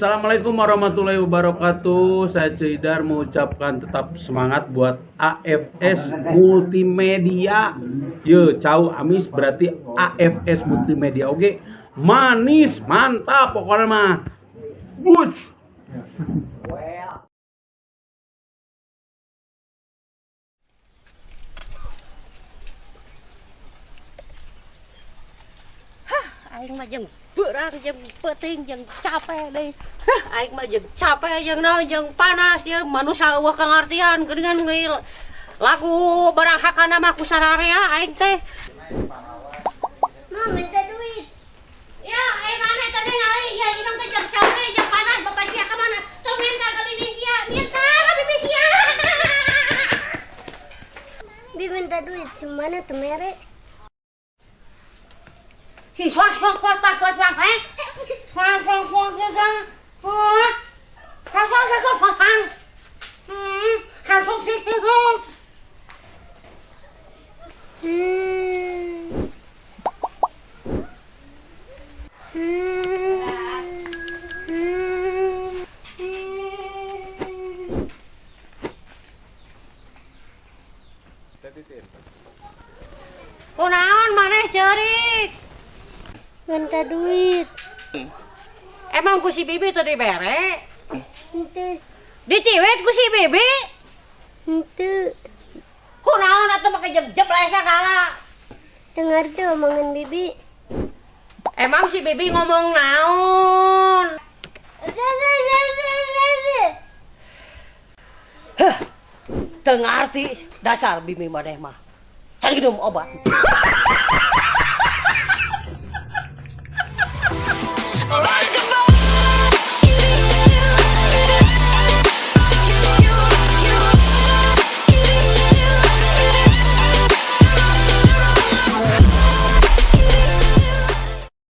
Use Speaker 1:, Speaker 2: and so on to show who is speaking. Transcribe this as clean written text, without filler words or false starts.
Speaker 1: Assalamualaikum warahmatullahi wabarakatuh. Saya Cidar mengucapkan tetap semangat buat AFS Multimedia. Yo, cau amis berarti AFS Multimedia. Oke, manis, mantap pokoknya mah. Bus.
Speaker 2: Anh mà dừng bữa ra dừng bữa tin dừng capek deh. Anh mà dừng capek dừng no dừng panas ya manusia wah pengertian dengan lagu barang hak nama kusararea aing teh.
Speaker 3: Mau minta duit.
Speaker 2: Ya, mana tadi ngali ya hidung teh jeung capek jeung panas bapak sia ka mana? Tong minta ka bibi sia, minta ka bibi sia.
Speaker 3: Bi minta duit semana tuh mere?
Speaker 2: Si swak eh? Swak gang. Oh. Swak hang. Hasuk sih hong. Kunaon maneh ceurik?
Speaker 3: Minta duit.
Speaker 2: Emang ku si Bibi tuh dibere?
Speaker 3: Ente,
Speaker 2: Diciwit ku si Bibi?
Speaker 3: ente.
Speaker 2: Kunaon atuh make jeb-jeb lae sagala?
Speaker 3: Dengar tuh omongan bibi.
Speaker 2: Emang si Bibi ngomong naon? Teu ngarti dasar Bibi maneh mah. Cari minum obat.